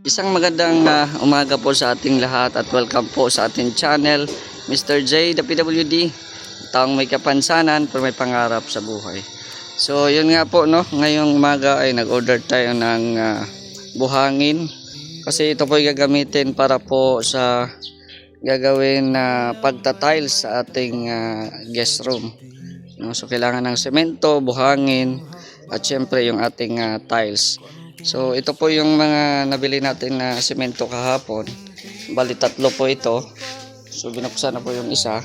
Isang magandang umaga po sa ating lahat at welcome po sa ating channel, Mr. J, the PWD, taong may kapansanan pero may pangarap sa buhay. So yun nga po, no, ngayong umaga ay nag-order tayo ng buhangin kasi ito po ay gagamitin para po sa gagawin na pagta-tiles sa ating guest room. No, so kailangan ng semento, buhangin at syempre yung ating tiles. So ito po yung mga nabili natin na semento kahapon. Bali tatlo po ito. So binuksan na po yung isa.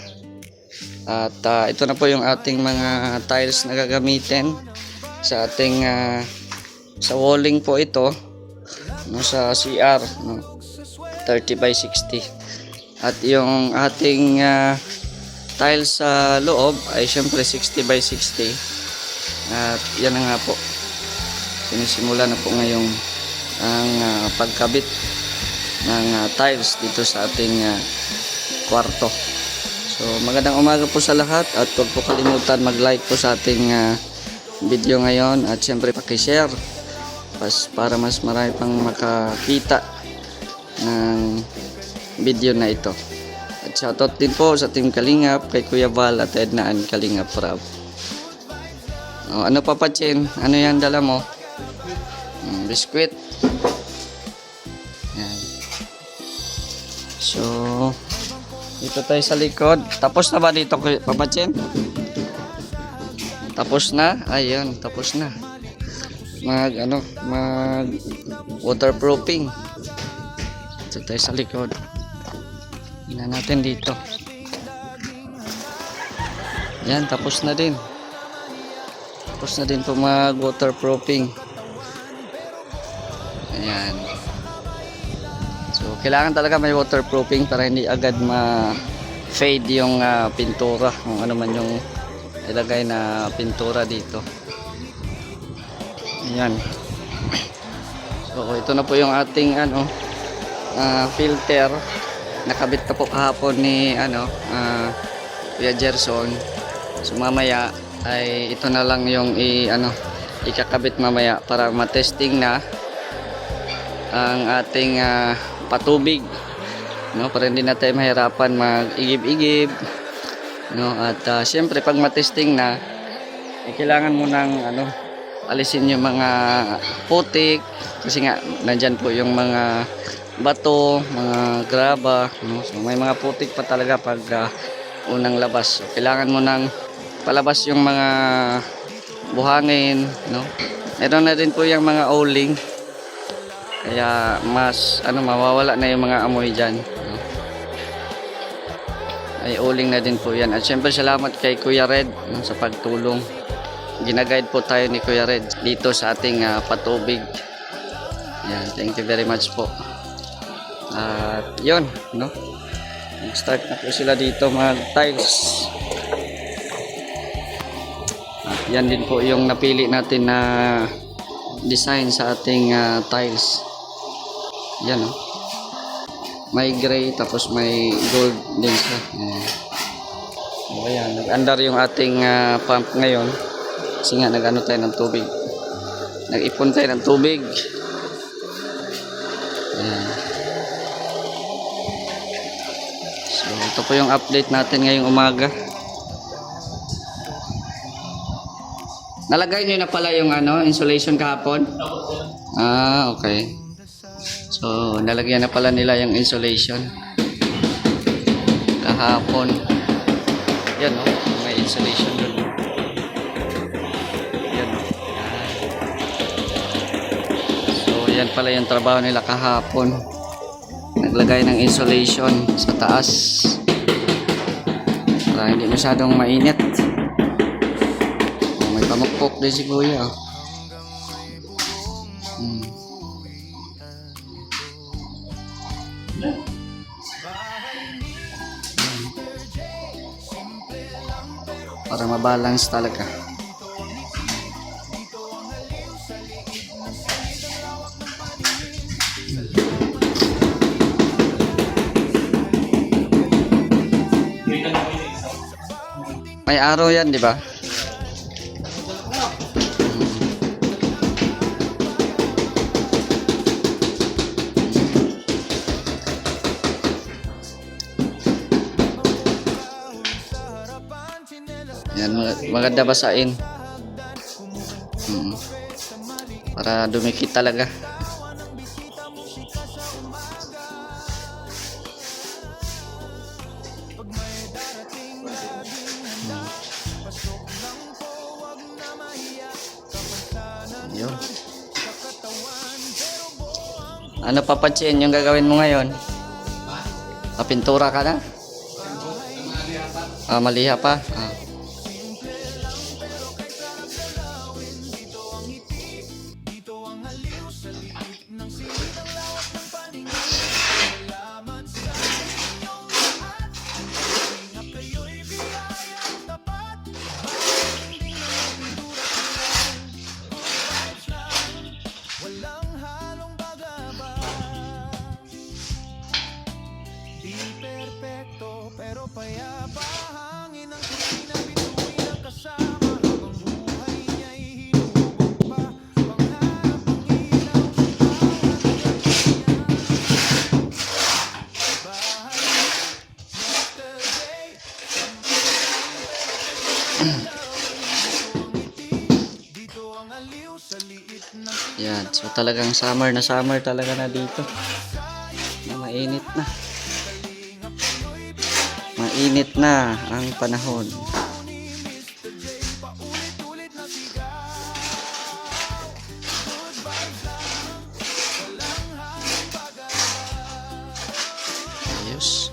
At ito na po yung ating mga tiles na gagamitin sa ating sa walling po ito, no, sa CR, no, 30 by 60. At yung ating tiles sa loob ay syempre 60 by 60. At yan na nga po, sinisimula na po ngayong ang pagkabit ng tiles dito sa ating kwarto. So magandang umaga po sa lahat at huwag po kalimutan mag-like po sa ating video ngayon at syempre paki-share para mas marami pang makakita ng video na ito. At shoutout din po sa Team Kalingap, kay Kuya Val at Ednaan Kalingap Rob. Ano pa Chin? Ano yan dala mo? Biskwit. Yan. So dito tayo sa likod. Tapos na ba dito Papa Chin? Tapos na? Ayun, tapos na. Mag waterproofing. Dito tayo sa likod. Tingnan natin dito. Yan, tapos na din. Tapos na din po mag waterproofing. Ayan. So kailangan talaga may waterproofing para hindi agad ma-fade yung pintura, kung ano man yung ilagay na pintura dito. Ayan. So ito na po yung ating filter. Nakabit na po kahapon ni Kuya Gerson. So mamaya ay ito na lang yung ikakabit mamaya para matesting na ang ating patubig, no, para hindi na tayo mahirapan mag-igib-igib, no. At syempre pag matesting na kailangan mo nang alisin yung mga putik kasi nga nandyan po yung mga bato, mga graba, no? So may mga putik pa talaga pag unang labas. So kailangan mo nang palabas yung mga buhangin, no. Meron na din po yung mga o-ling, kaya mas mawawala na yung mga amoy dyan, no? Ay o-ling na din po yan. At syempre salamat kay Kuya Red, no, sa pagtulong. Ginaguide po tayo ni Kuya Red dito sa ating patubig. Yan, thank you very much po. At yun, no, start na po sila dito mag tiles. At yan din po yung napili natin na design sa ating tiles. Yan, no, may gray tapos may gold din siya. Ayan, nag-andar yung ating pump ngayon kasi nga nag-ano tayo ng tubig, nag-ipon tayo ng tubig. Ayan. So ito po yung update natin ngayong umaga. Nalagay nyo na pala yung insulation kahapon? Okay. So nalagyan na pala nila yung insulation kahapon. Yan, no, may insulation doon. Yan, no. So yan pala yung trabaho nila kahapon, naglagay ng insulation sa taas para hindi masyadong mainit. May pamukpok din si Kuya. Para mabalance talaga. May araw yan, di ba? Yan, maganda basain. Para dumikit talaga. Yun. Ano papansin yung gagawin mo ngayon? Papintura ka na? Maliha pa? Yan, so talagang summer talaga na dito. Mainit na. Mainit na ang panahon. Ayos.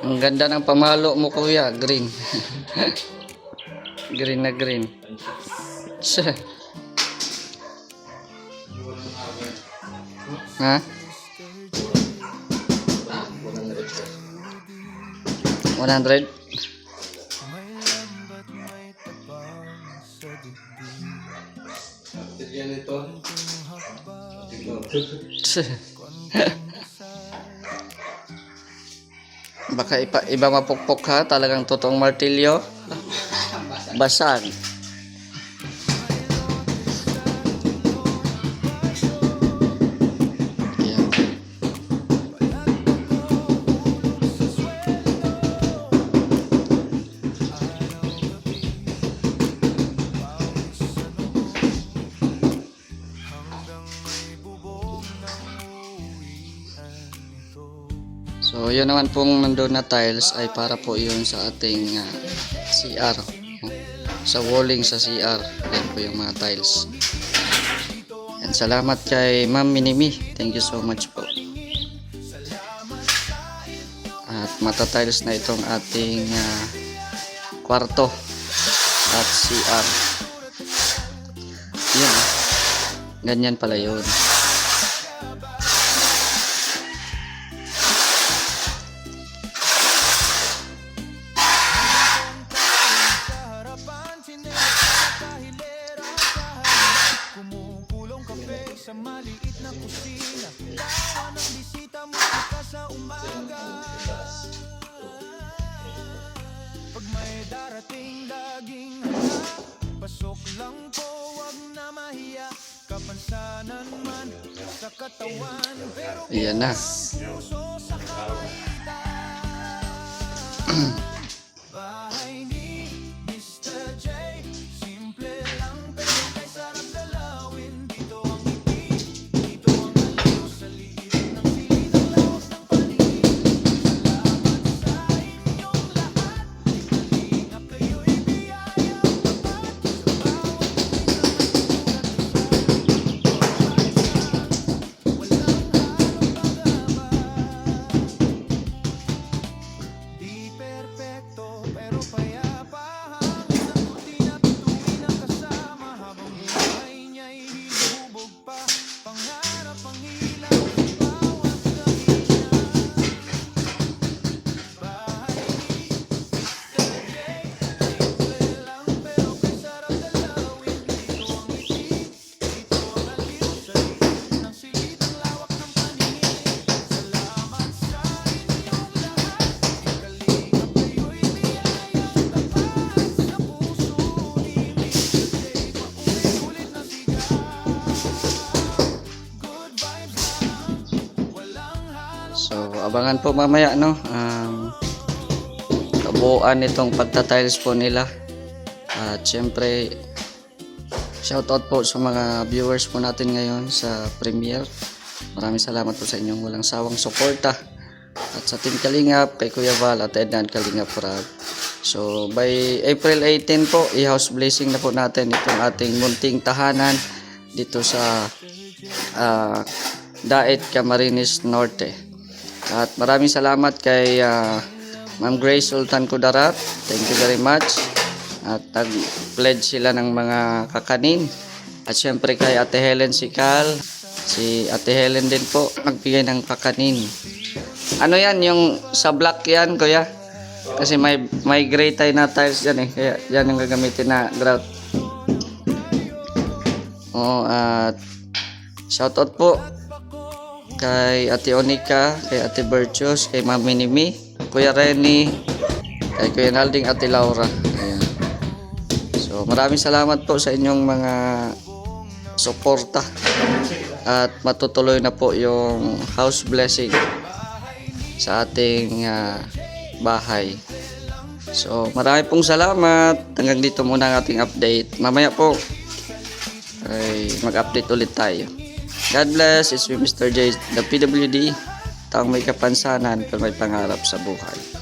Ang ganda ng pamalo mo, kuya. Green. Green na green. Ha? 100? Baka iba mapukpok ha, talagang totoong martilyo. Basag. Yan. So, yun naman pong nandun na tiles ay para po yun sa ating CR. Sa walling sa CR. Yan po yung mga tiles. Yan, salamat kay Ma'am Minimi. Thank you so much po. At mata-tiles na itong ating kwarto at CR. Yan. Ganyan pala yun. Sa maliit na kusina, tawa ng bisita mo sa umaga. Pag may darating laging handa, pasok lang po, wag na mahiya. Kapansanan man sa katawan, pero Ayan na. puso sa kawitan. Bahay ni Mr. J, simple lang pero kay sarap dalawin. Dito ang ngiti, dito ang aliw sa liit ng silid ng lawak ng paligid. Salamat sa inyong lahat, halingap kayo'y biyayang tapat. Sa bawat isang nagsulat sa walang halong pag-aba. Di perfect abangan po mamaya no ang kabuuan nitong pagtatiles po nila. At syempre shoutout po sa mga viewers po natin ngayon sa premiere. Maraming salamat po sa inyong walang sawang suporta. At sa Team Kalingap, kay Kuya Val at Edna Kalingap Rab. So by April 18 po, i-house blessing na po natin itong ating munting tahanan dito sa Daet, Camarines Norte. At maraming salamat kay Ma'am Grace Sultan Kudarat. Thank you very much. At nag-pledge sila ng mga kakanin. At syempre kay Ate Helen Sikal, si Ate Helen din po nagbigay ng kakanin. Ano yan, yung sa black yan, kuya? Kasi may gray tayo na tiles dyan eh. Kaya yan yung gagamitin na grout. Oh, at shoutout po kay Ate Onika, kay Ate Virtues, kay Ma'am Minimi, Kuya Renny, kay Kuya Nalding, Ate Laura. Ayan. So maraming salamat po sa inyong mga suporta. At matutuloy na po yung house blessing sa ating bahay. So marami pong salamat. Hanggang dito muna ang ating update. Mamaya po ay mag-update ulit tayo. God bless. It's me, Mr. J, the PWD. Taong may kapansanan pero may pangarap sa buhay.